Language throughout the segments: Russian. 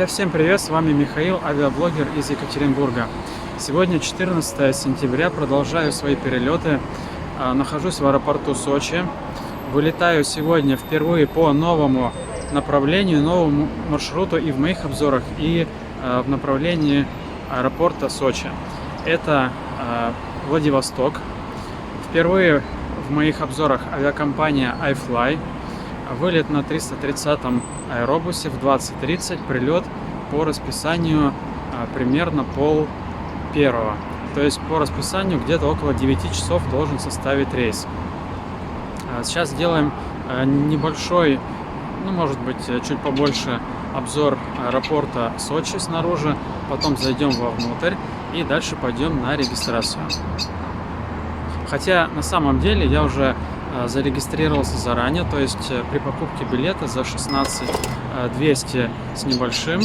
Друзья, всем привет! С вами Михаил, авиаблогер из Екатеринбурга. Сегодня 14 сентября, продолжаю свои перелеты. Нахожусь в аэропорту Сочи. Вылетаю сегодня впервые по новому направлению, новому маршруту и в моих обзорах, и в направлении аэропорта Сочи. Это Владивосток. Впервые в моих обзорах авиакомпания iFly. Вылет на 330-м аэробусе в 20:30, прилет по расписанию примерно 12:30. То есть по расписанию где-то около 9 часов должен составить рейс. Сейчас сделаем небольшой, может быть чуть побольше, обзор аэропорта Сочи снаружи, потом зайдем вовнутрь и дальше пойдем на регистрацию. Хотя на самом деле я уже зарегистрировался заранее, то есть при покупке билета за 16 200 с небольшим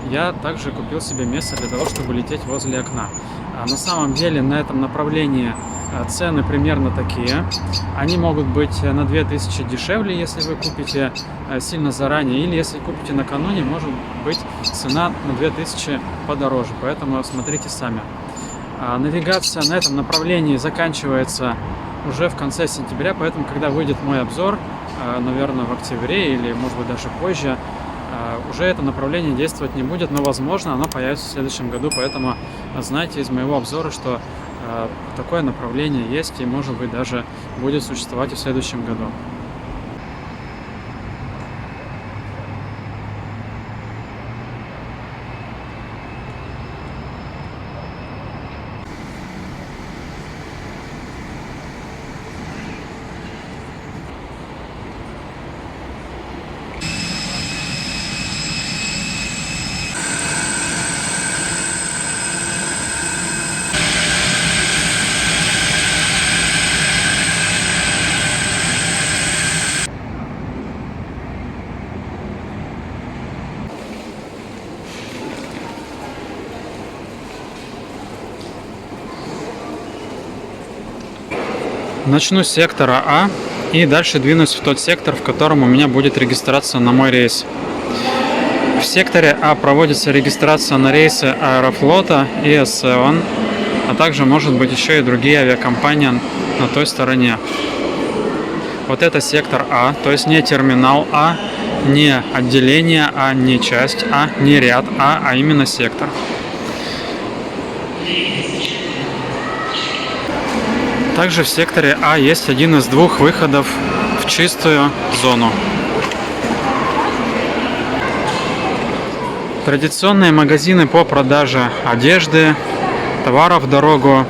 я также купил себе место для того, чтобы лететь возле окна. На самом деле на этом направлении цены примерно такие. Они могут быть на 2000 дешевле, если вы купите сильно заранее, или если купите накануне, может быть цена на 2000 подороже, поэтому смотрите сами. Навигация на этом направлении заканчивается уже в конце сентября, поэтому когда выйдет мой обзор, наверное, в октябре или, может быть, даже позже, уже это направление действовать не будет, но, возможно, оно появится в следующем году, поэтому знайте из моего обзора, что такое направление есть и, может быть, даже будет существовать и в следующем году. Начну с сектора А и дальше двинусь в тот сектор, в котором у меня будет регистрация на мой рейс. В секторе А проводится регистрация на рейсы Аэрофлота и S7, а также, может быть, еще и другие авиакомпании на той стороне. Вот это сектор А, то есть не терминал А, не отделение А, не часть А, не ряд А именно сектор. Также в секторе А есть один из двух выходов в чистую зону. Традиционные магазины по продаже одежды, товаров в дорогу,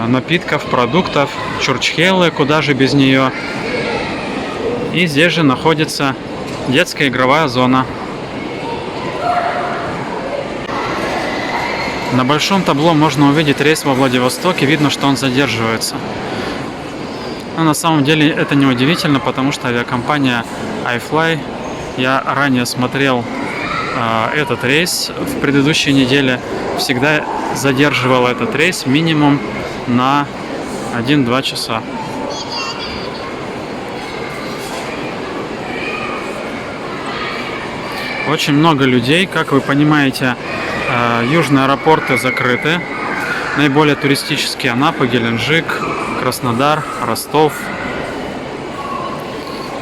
напитков, продуктов, чурчхелы, куда же без нее. И здесь же находится детская игровая зона. На большом табло можно увидеть рейс во Владивостоке, видно, что он задерживается. Но на самом деле это не удивительно, потому что авиакомпания iFly, я ранее смотрел этот рейс в предыдущей неделе, всегда задерживал этот рейс минимум на 1-2 часа. Очень много людей, как вы понимаете, южные аэропорты закрыты. Наиболее туристические: Анапа, Геленджик, Краснодар, Ростов,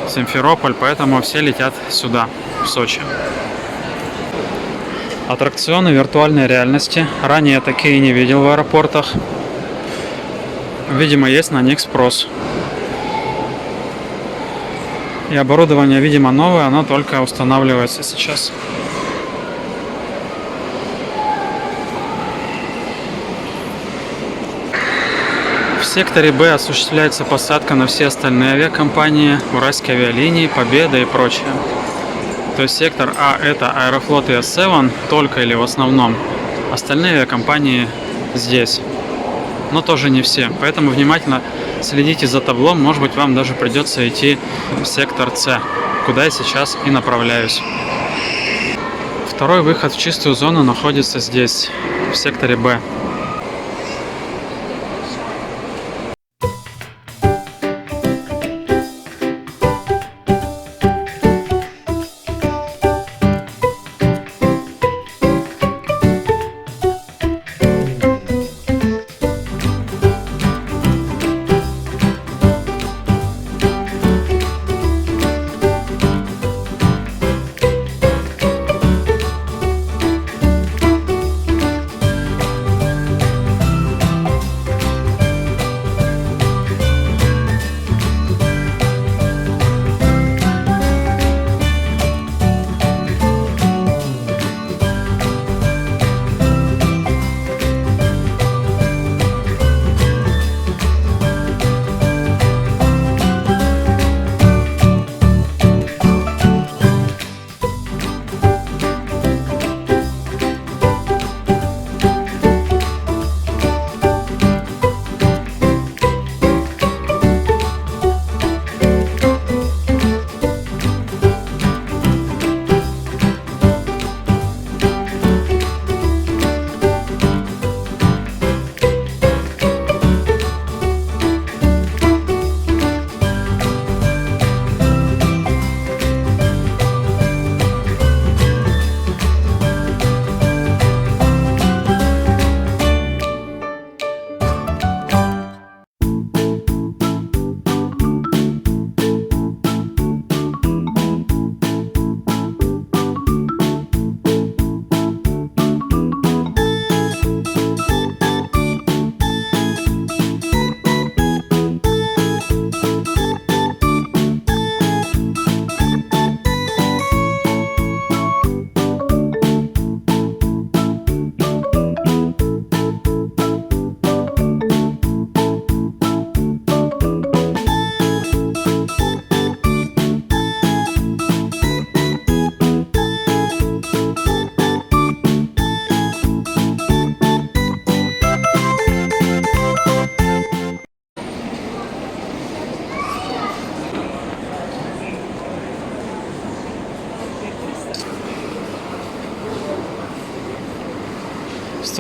Симферополь, поэтому все летят сюда, в Сочи. Аттракционы виртуальной реальности. Ранее я такие не видел в аэропортах. Видимо, есть на них спрос. И оборудование, видимо, новое, оно только устанавливается сейчас. В секторе Б осуществляется посадка на все остальные авиакомпании, Уральские авиалинии, Победа и прочее. То есть сектор А — это Аэрофлот и S7 только или в основном. Остальные авиакомпании здесь, но тоже не все. Поэтому внимательно следите за таблом, может быть, вам даже придется идти в сектор С, куда я сейчас и направляюсь. Второй выход в чистую зону находится здесь, в секторе Б.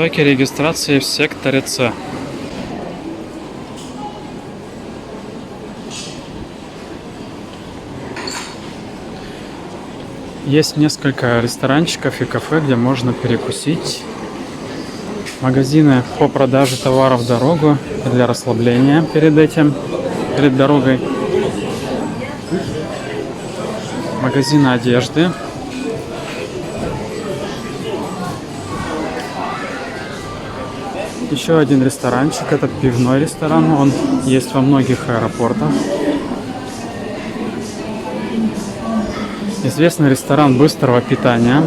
стойки регистрации в секторе С. Есть несколько ресторанчиков и кафе, где можно перекусить. Магазины по продаже товаров в дорогу для расслабления перед дорогой. Магазины одежды. Еще один ресторанчик, это пивной ресторан, он есть во многих аэропортах. Известный ресторан быстрого питания.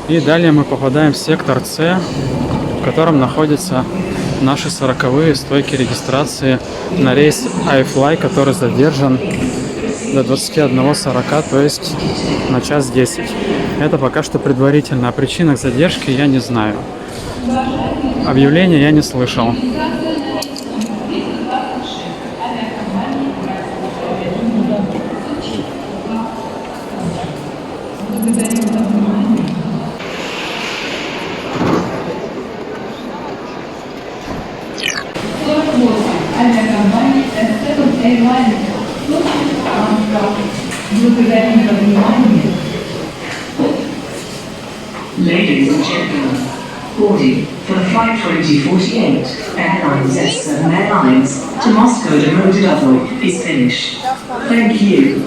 И далее мы попадаем в сектор С, в котором находятся наши 40-е стойки регистрации на рейс iFly, который задержан до 21:40, то есть на 1:10. Это пока что предварительно. О причинах задержки я не знаю. Объявления я не слышал. Ladies and gentlemen, boarding for the flight 2048 Airlines S7 Airlines to Moscow Domodedovsk is finished. Thank you.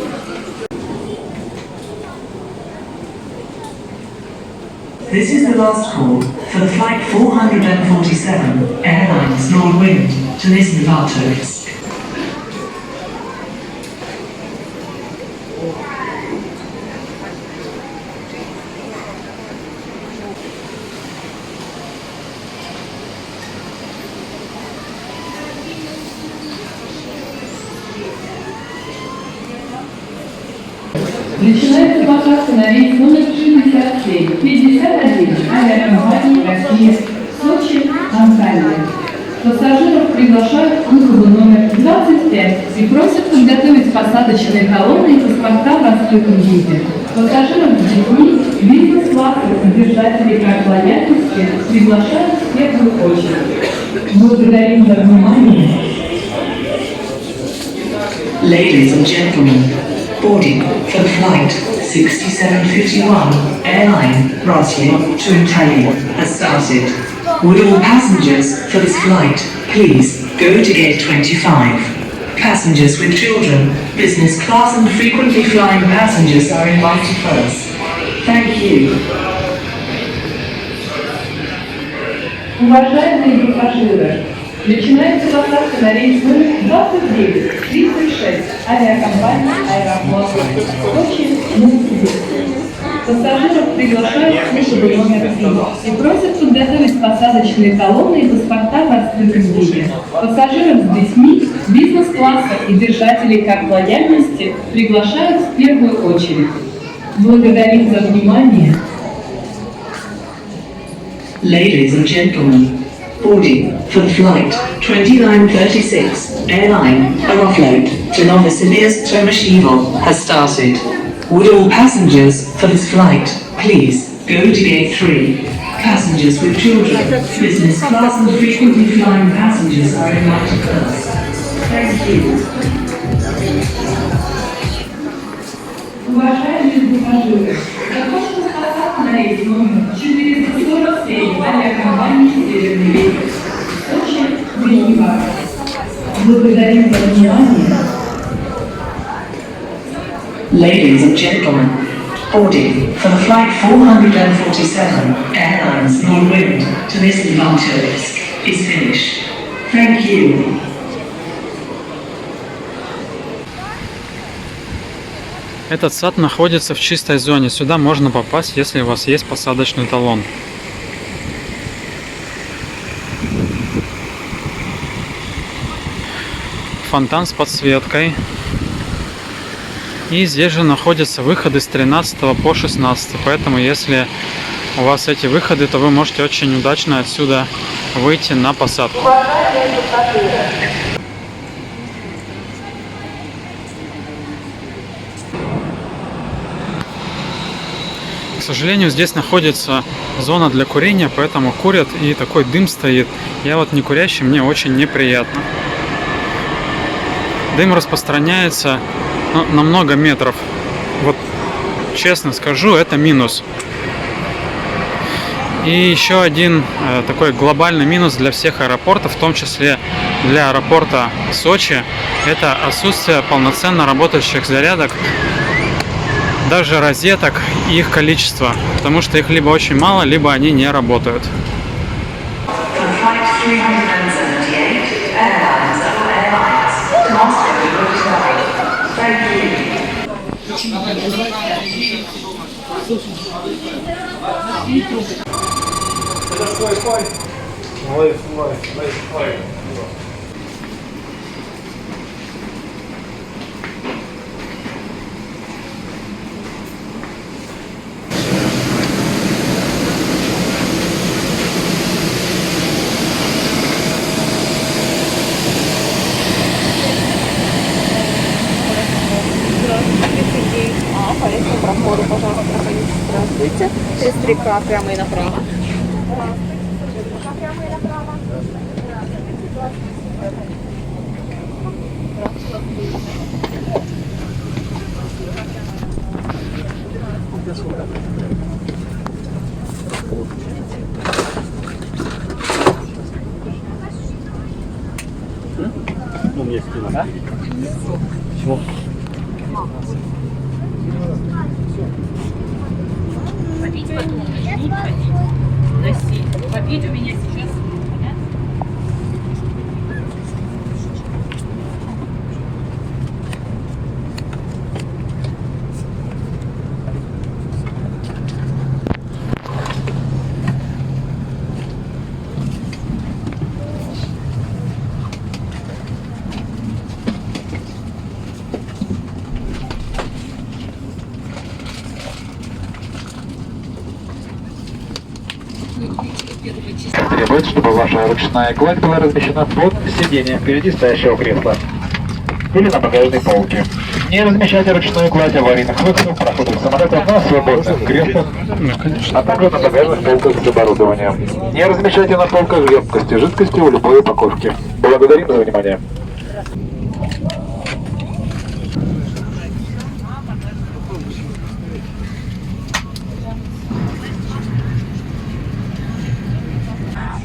This is the last call for the flight 447 Airlines Nordwind to Nizhny-Novgorod. Начинается посадка на рейс номер 67-51 авиакомпании «Россия», Сочи, Анталия. Пассажиров приглашают в службу номер 25 и просят подготовить посадочные талоны и паспорта в раскрытом виде. Пассажиров с детьми, бизнес-класса и держателей карт лояльности приглашают в первую очередь. Благодарим за внимание. Ladies and gentlemen, boarding for the flight 6751 airline Russia to Antalya has started. Would all passengers for this flight please go to gate 25? Passengers with children, business class and frequently flying passengers are invited first. Thank you. Уважаемые пассажиры, начинается посадка на рейс номер 29-36 авиакомпании «Аэрофлот» Сочи, Новосибирск. Пассажиров приглашают в службу номер 3 и просят подготовить посадочные талоны и паспорта в раскрытом виде. Пассажиров с детьми, бизнес-класса и держателей карт лояльности приглашают в первую очередь. Благодарим за внимание. Ladies and gentlemen, boarding for the flight 2936 airline Aeroflot to Novosibirsk Tomashevo has started. Would all passengers for this flight please go to gate 3? Passengers with children, business class and frequently flying passengers are invited first. Thank you. Уважаемые пассажиры, закончилась посадка на рейс номер 447 авиакомпании «Северный ветер» Сочи, Нижневартовск. Благодарим за внимание. Ladies and gentlemen, boarding for the flight 447 airlines Nordwind to Nizhny-Novgorod is finished. Thank you. Этот сад находится в чистой зоне. Сюда можно попасть, если у вас есть посадочный талон. Фонтан с подсветкой. И здесь же находятся выходы с 13 по 16. Поэтому, если у вас эти выходы, то вы можете очень удачно отсюда выйти на посадку. К сожалению, здесь находится зона для курения, поэтому курят и такой дым стоит. Я вот не курящий, мне очень неприятно. Дым распространяется на много метров. Вот честно скажу, это минус. И еще один такой глобальный минус для всех аэропортов, в том числе для аэропорта Сочи, это отсутствие полноценно работающих зарядок, даже розеток и их количество, потому что их либо очень мало, либо они не работают. For Flight 378, Airlines Airlines to Moscow to Dubai. Thank you. По этому проходу, пожалуйста, проходите. Здравствуйте. 33К прямо и направо. Ну, мне спина, да? Чего? Попить потом, начнут ходить, носить. Попить у меня сейчас, понятно? Требуется, чтобы ваша ручная кладь была размещена под сиденьем впереди стоящего кресла или на багажной полке. Не размещайте ручную кладь аварийных выходов проходов самолета на свободных креслах, а также на багажных полках с оборудованием. Не размещайте на полках емкости жидкости в любой упаковке. Благодарим за внимание.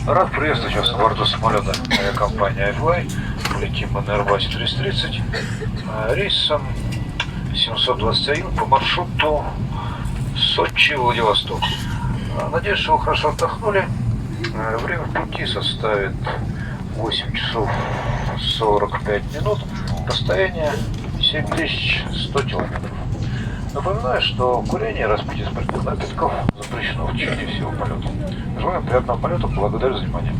Рад приветствовать вас на борту самолета авиакомпании iFly. Полетим мы на Airbus 330 рейсом 721 по маршруту Сочи-Владивосток. Надеюсь, что вы хорошо отдохнули. Время пути составит 8 часов 45 минут. Расстояние 7100 километров. Напоминаю, что курение и распитие спиртных напитков запрещено в течение всего полета. Желаем приятного полета, благодарю за внимание.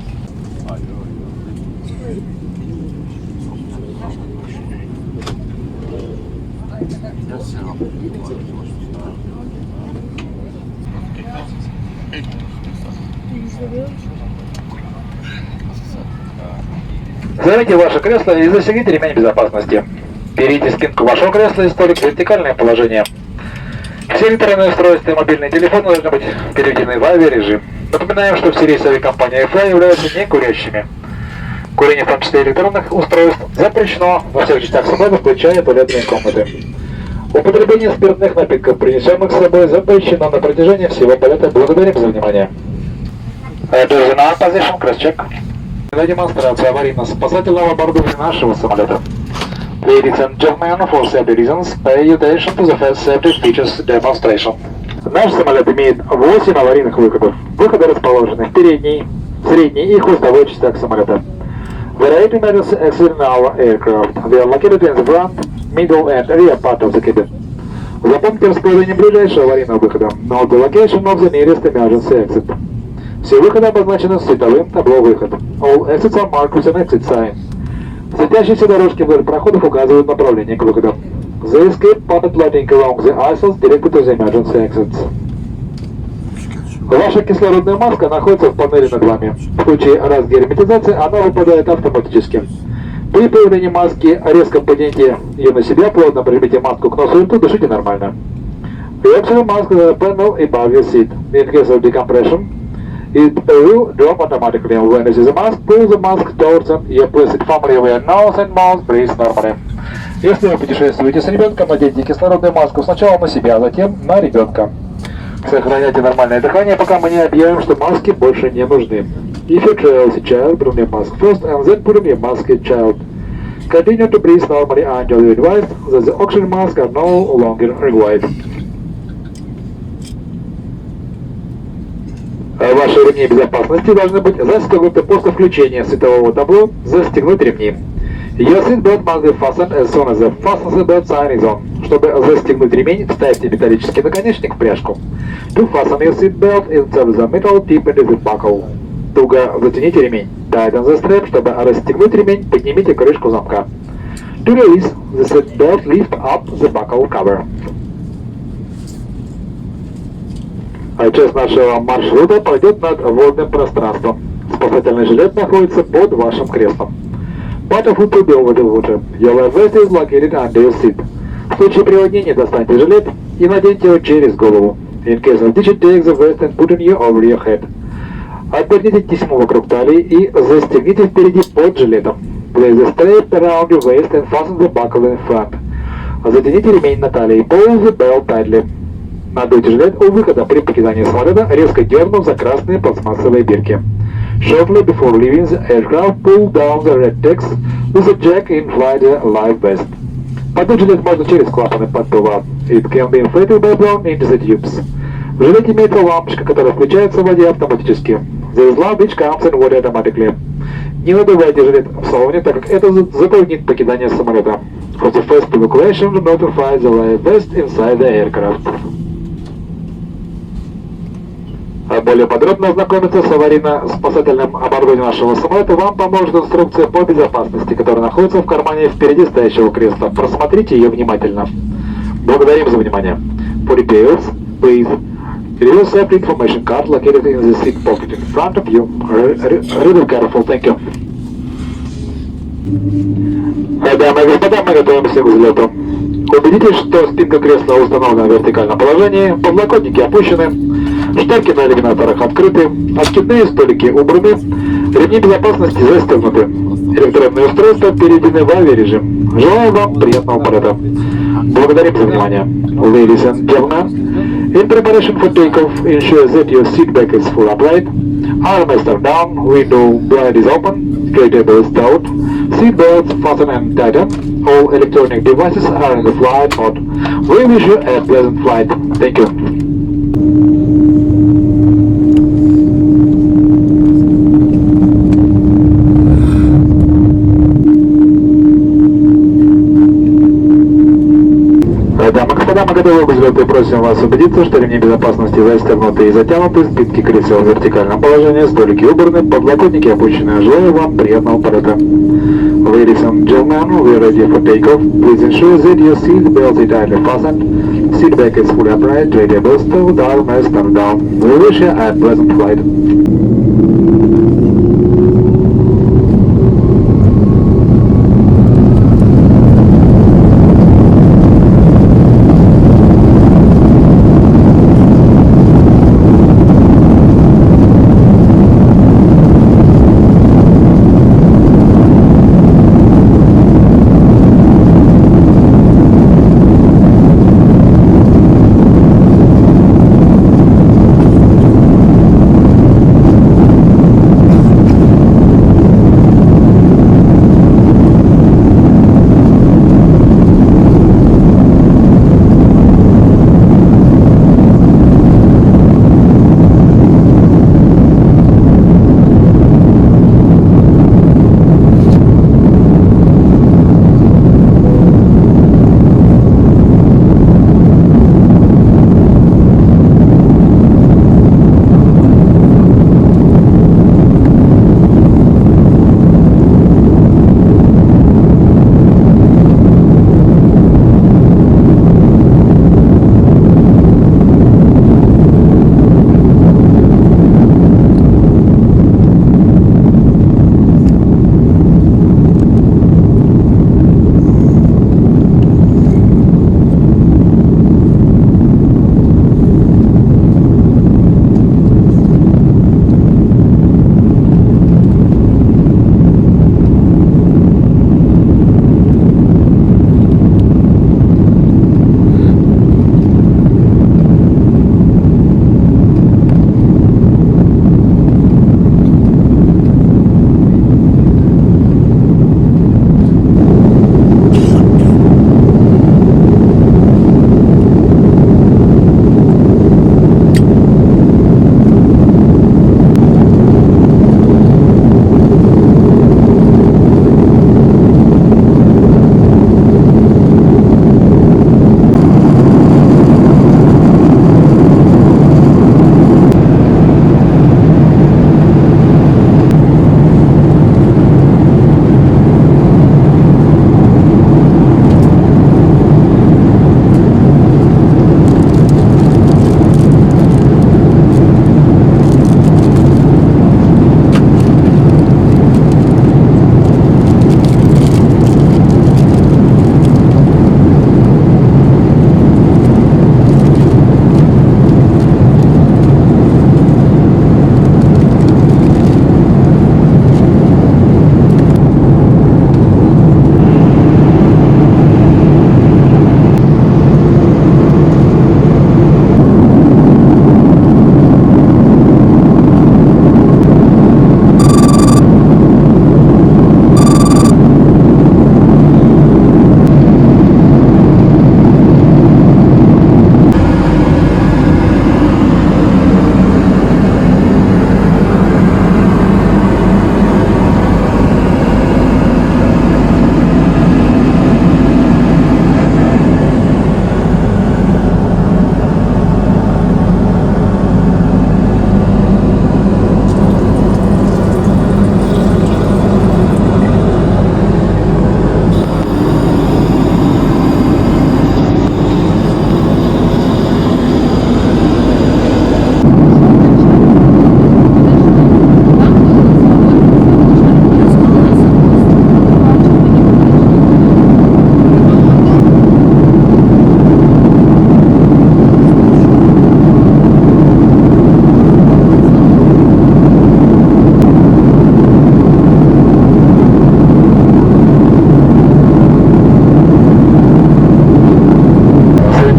Займите ваше кресло и застегните ремень безопасности. Берите спинку вашего кресла и столик в вертикальное положение. Все электронные устройства и мобильные телефоны должны быть переведены в авиарежим. Напоминаем, что все рейсы авиакомпании iFly являются некурящими. Курение, в том числе электронных устройств, запрещено во всех частях самолета, включая туалетные комнаты. Употребление спиртных напитков, принесенных с собой, запрещено на протяжении всего полета. Благодарим за внимание. Держина, position, cross-check. Для демонстрации аварийно-спасательного оборудования нашего самолета. Ladies and gentlemen, for safety reasons, pay attention to the first safety features demonstration. Наш самолет имеет 8 аварийных выходов. Выходы расположены в передней, средней и хвостовой частях самолета. There are 8 emergency exits in our aircraft. They are located in the front, middle and rear part of the cabin. Запомните расположение ближайшего аварийного выхода. Note the location of the nearest emergency exit. Все выходы обозначены световым табло выход. All exits are marked with an exit sign. Светящиеся дорожки вдоль проходов указывают направление к выходам. The escape path lighting along the aisles directed to the emergency exits. Ваша кислородная маска находится в панели над вами. В случае разгерметизации она выпадает автоматически. При появлении маски резко поднимите ее на себя, плотно прижмите маску к носу и рту, дышите нормально. Reaction your mask to the panel above your seat. In case of decompression, it will drop automatically. When you use the mask, pull the mask towards you, place it firmly over your nose and mouth, breathe normally. Если вы путешествуете с ребенком, наденьте кислородную маску сначала на себя, а затем на ребенка. Сохраняйте нормальное дыхание, пока мы не объявим, что маски больше не нужны. If you travel with a child, put on your mask first and then put on your mask as child. Continue to breathe normally until you advise that the oxygen masks are no longer required. Ваши ремни безопасности должны быть застегнуты после включения светового табло, застегнуть ремни. Your seatbelt must be fastened as soon as the fasten seatbelt sign is on. Чтобы застегнуть ремень, вставьте металлический наконечник в пряжку. To fasten your seatbelt, insert the metal tip into the buckle. Туго затяните ремень. Tighten the strap. Чтобы расстегнуть ремень, поднимите крышку замка. To release the seatbelt, lift up the buckle cover. Часть нашего маршрута пройдет над водным пространством. Спасательный жилет находится под вашим креслом. Part of it will be over the water. Your life vest is located under your seat. В случае приводнения достаньте жилет и наденьте его через голову. In case of ditch, take the vest and put it over your head. Оберните тесьму вокруг талии и застегните впереди под жилетом. Place the strap around your waist and fasten the buckle in front. Затяните ремень на талии. Pull the belt tightly. Надуйте жилет у выхода при покидании самолета, резко дернув за красные пластмассовые бирки. Shortly before leaving the aircraft, pull down the red text with a jack in flight life vest. Подуть жилет можно через клапаны поддува. It can be inflated by blown into the tubes. В жилете имеется лампочка, которая включается в воде автоматически. There is lamp which comes in water automatically. Не надувайте жилет в салоне, так как это затруднит покидание самолета. For the first evacuation, notify the life vest inside the aircraft. Более подробно ознакомиться с аварийно-спасательным оборудованием нашего самолета вам поможет инструкция по безопасности, которая находится в кармане впереди стоящего кресла. Просмотрите ее внимательно. Благодарим за внимание. For details, please review safety information card located in the seat pocket in front of you. Read it careful. Thank you. Дамы и господа, мы готовимся к взлету. Убедитесь, что спинка кресла установлена в вертикальном положении, подлокотники опущены, шторки на иллюминаторах открыты, откидные столики убраны, ремни безопасности застегнуты. Электронные устройства переведены в авиарежим. Желаю вам приятного полета. Благодарим за внимание. Ladies and gentlemen, in preparation for takeoff, ensure that your seat back is full upright, armrests are down, window blind is open, tray table is stowed, seat belts fasten and tighten, all electronic devices are in the flight mode. We wish you a pleasant flight. Thank you. Дамы и господа, мы готовы к взлету и просим вас убедиться, что ремни безопасности застегнуты и затянуты, спинки кресел в вертикальном положении, столики убраны, подлокотники опущены. Желаю вам приятного полета. Ladies and gentlemen, we are ready for takeoff. Please ensure that your seat belts are tightly fastened, seat back is fully upright, tray table stowed, armrests are down. We wish you a pleasant flight.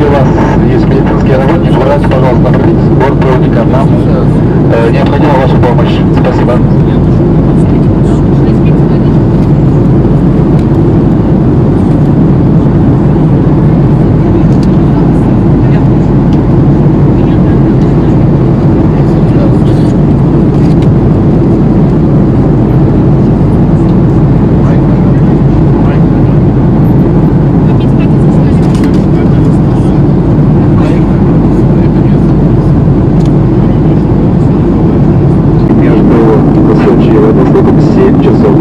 где у вас есть медицинский работник, врач, пожалуйста, обратитесь в бортпроводника. Нам необходима ваша помощь. Спасибо. Между Сочи и Владивостоком 7 часов.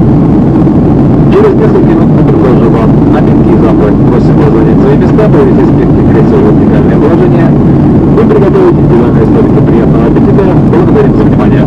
Через несколько минут мы продолжим вам напитки и завтрак. Просим вас занять свои места, провести спинки кресел в вертикальное положение. Вы приготовите индивидуальные столики. Приятного аппетита. Благодарим за внимание.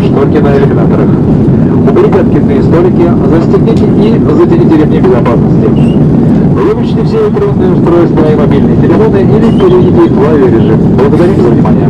Шторки на иллюминаторах. Уберите откидные столики, застегните и затяните ремни безопасности. Выключите все электронные устройства и мобильные телефоны или переведите их в авиарежим. Благодарим за внимание.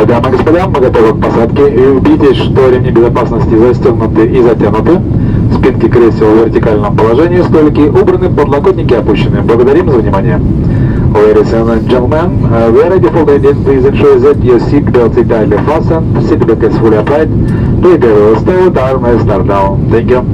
Дамы и господа, мы готовы к посадке, и убедитесь, что ремни безопасности застегнуты и затянуты, спинки кресел в вертикальном положении, столики убраны, подлокотники опущены. Благодарим за внимание. Ladies and gentlemen, we are ready for landing. Please ensure that your seat belt is tightly fastened, seat belt is fully applied, trigger will start, arm will start down. Thank you.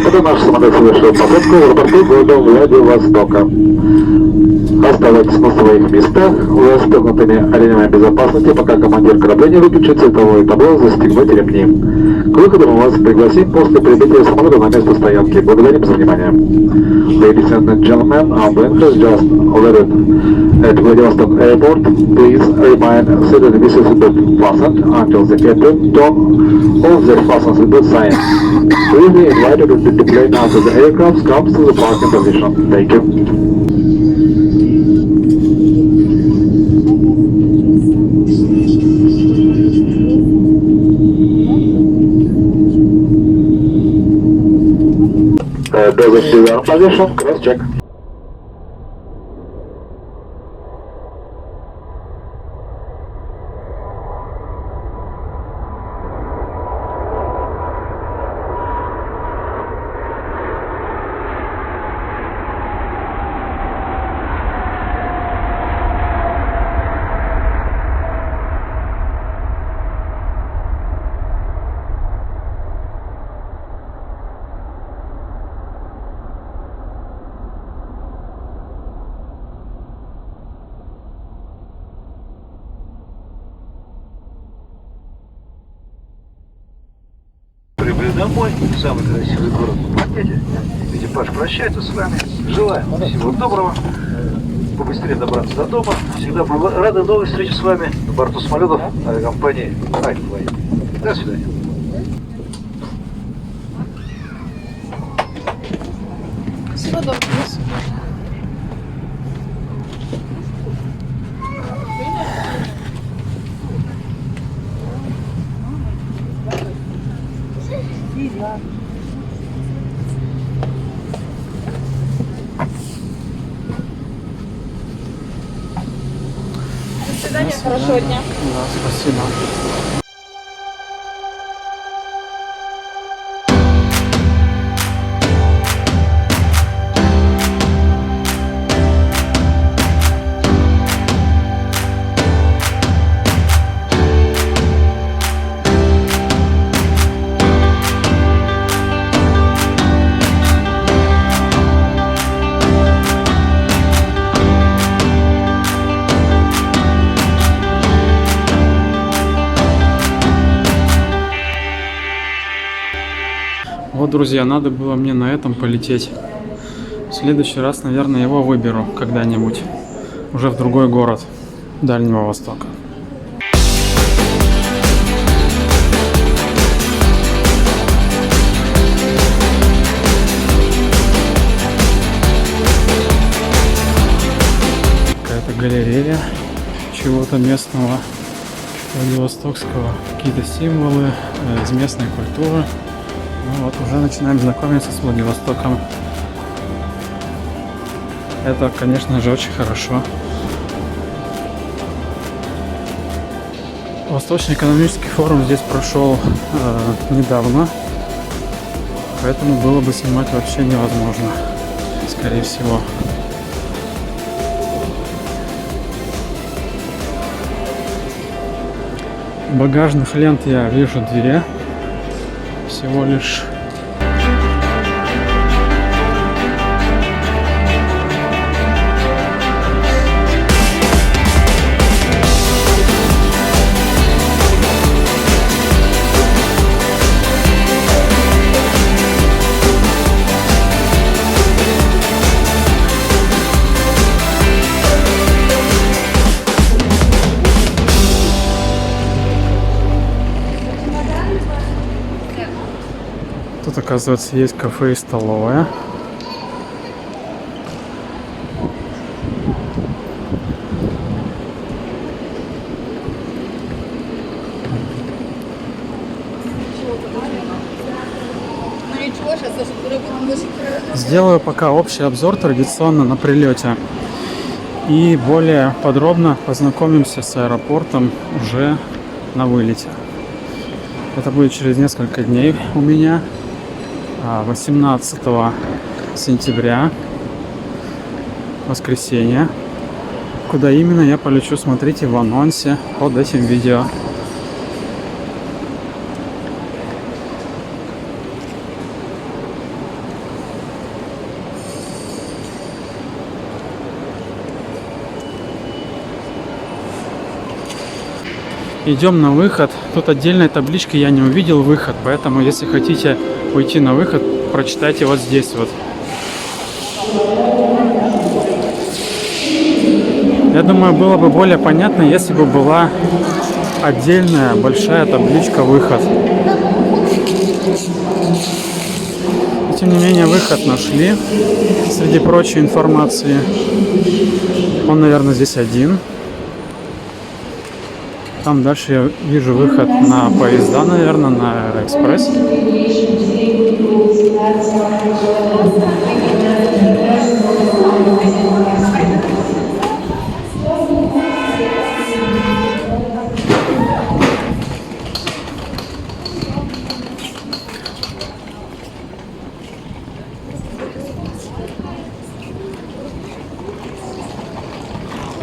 господа, наш самолет совершил посадку в аэропорту города Владивостока. Оставайтесь на своих местах, застегнутыми ремнями безопасности, пока командир корабля не выключит цветовое табло «Застегнуть ремни». К выходу мы вас пригласим после прибытия самолета на место стоянки. Благодарим за внимание. Ladies and gentlemen, our plane has just landed at Vladivostok Airport. Please remain seated with your seatbelt fastened until the captain tone of the fasten seatbelt sign. Please be invited to the plane after the aircraft comes to the parking position. Thank you. Doesn't do our position, cross check. Прибыли домой, самый красивый город на планете. Экипаж прощается с вами. Желаю всего доброго. Побыстрее добраться до дома. Всегда рады новой встрече с вами на борту самолетов авиакомпании Nightfly. До свидания. Всего доброго. До свидания, хорошего дня. Да, спасибо. Вот, друзья, надо было мне на этом полететь. В следующий раз, наверное, его выберу когда-нибудь. Уже в другой город Дальнего Востока. Какая-то галерея чего-то местного, владивостокского. Какие-то символы из местной культуры. Ну вот, уже начинаем знакомиться с Владивостоком. Это, конечно же, очень хорошо. Восточный экономический форум здесь прошел недавно, поэтому было бы снимать вообще невозможно, скорее всего. Багажных лент я вижу 2. Всего лишь. Тут, оказывается, есть кафе и столовая. Сделаю пока общий обзор традиционно на прилете. И более подробно познакомимся с аэропортом уже на вылете. Это будет через несколько дней у меня. 18 сентября, воскресенье. Куда именно я полечу, смотрите в анонсе под этим видео. Идем на выход. Тут отдельной таблички я не увидел выход, поэтому если хотите уйти на выход, прочитайте вот здесь вот. Я думаю, было бы более понятно, если бы была отдельная большая табличка «Выход». И, тем не менее, выход нашли среди прочей информации. Он, наверное, здесь один. Там дальше я вижу выход на поезда, наверное, на Аэроэкспресс.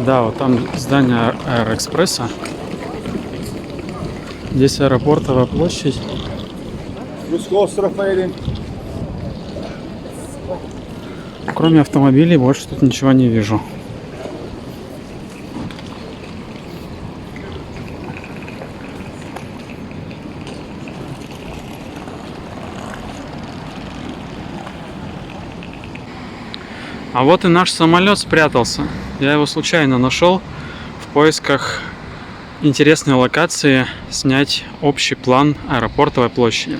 Да, вот там здание Аэроэкспресса. Здесь аэропортовая площадь. Кроме автомобилей больше тут ничего не вижу. А вот и наш самолет спрятался. Я его случайно нашел в поисках интересной локации снять общий план аэропортовой площади.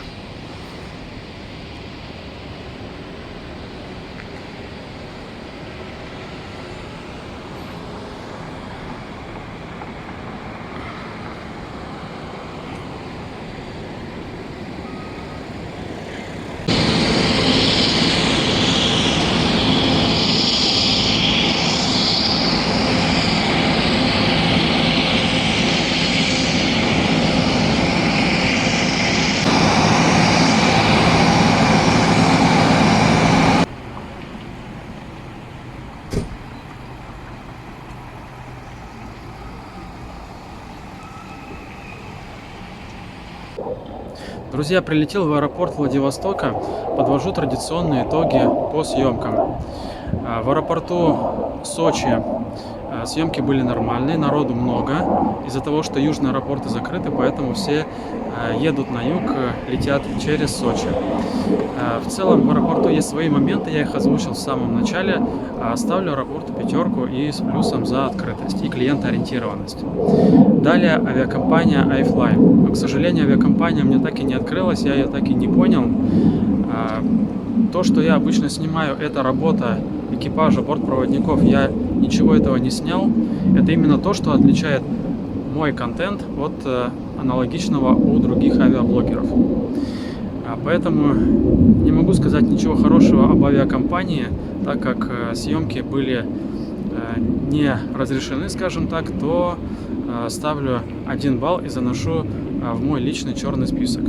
Друзья, прилетел в аэропорт Владивостока, подвожу традиционные итоги по съемкам. В аэропорту Сочи съемки были нормальные, народу много, из-за того, что южные аэропорты закрыты, поэтому все едут на юг, летят через Сочи. В целом в аэропорту есть свои моменты, я их озвучил в самом начале. Ставлю аэропорту 5 и с плюсом за открытость и клиентоориентированность. Далее авиакомпания iFly. К сожалению, авиакомпания мне так и не открылась, я ее так и не понял. То, что я обычно снимаю, это работа экипажа, бортпроводников, я ничего этого не снял. Это именно то, что отличает мой контент от аналогичного у других авиаблогеров. Поэтому не могу сказать ничего хорошего об авиакомпании, так как съемки были не разрешены, скажем так, то ставлю 1 балл и заношу в мой личный черный список.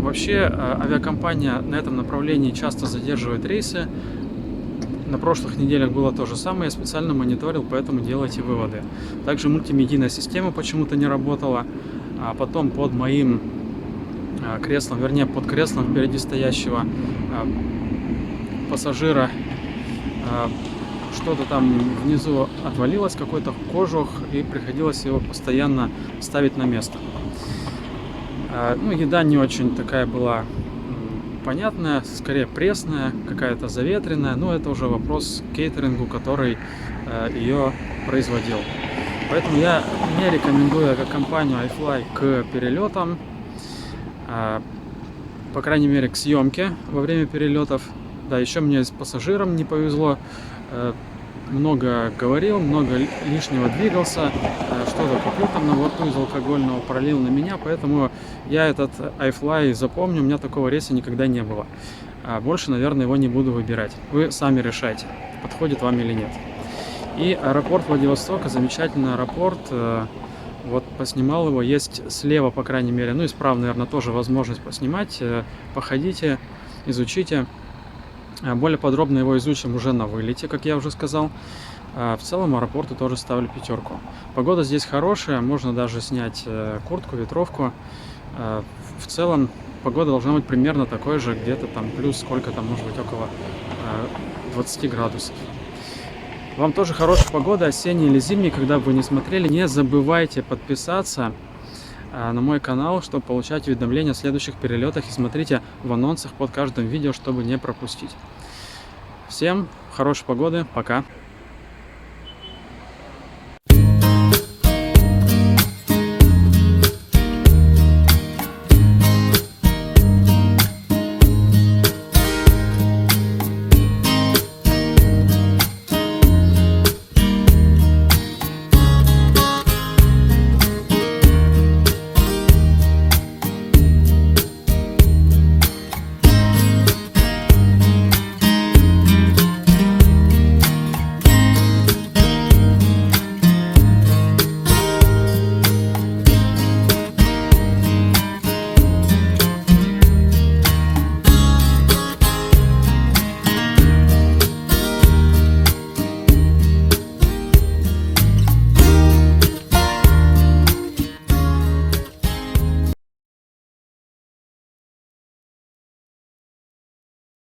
Вообще авиакомпания на этом направлении часто задерживает рейсы. На прошлых неделях было то же самое, я специально мониторил, поэтому делайте выводы. Также мультимедийная система почему-то не работала, а потом под моим креслом, вернее под креслом впереди стоящего пассажира что-то там внизу отвалилось, какой-то кожух, и приходилось его постоянно ставить на место. Ну, еда не очень такая была понятная, скорее пресная, какая-то заветренная, но это уже вопрос к кейтерингу, который ее производил. Поэтому я не рекомендую авиакомпанию iFly к перелетам, по крайней мере к съемке во время перелетов. Да, еще мне с пассажиром не повезло, много говорил, много лишнего двигался, что-то купил там на борту из алкогольного, пролил на меня, поэтому я этот iFly запомню, у меня такого рейса никогда не было. Больше, наверное, его не буду выбирать. Вы сами решайте, подходит вам или нет. И аэропорт Владивостока, замечательный аэропорт, вот поснимал его, есть слева, по крайней мере, ну и справа, наверное, тоже возможность поснимать, походите, изучите. Более подробно его изучим уже на вылете, как я уже сказал. В целом аэропорту тоже ставлю 5. Погода здесь хорошая, можно даже снять куртку, ветровку. В целом погода должна быть примерно такой же, где-то там плюс, сколько там, может быть, около 20 градусов. Вам тоже хорошей погоды, осенней или зимней, когда бы вы не смотрели. Не забывайте подписаться на мой канал, чтобы получать уведомления о следующих перелетах. И смотрите в анонсах под каждым видео, чтобы не пропустить. Всем хорошей погоды, пока!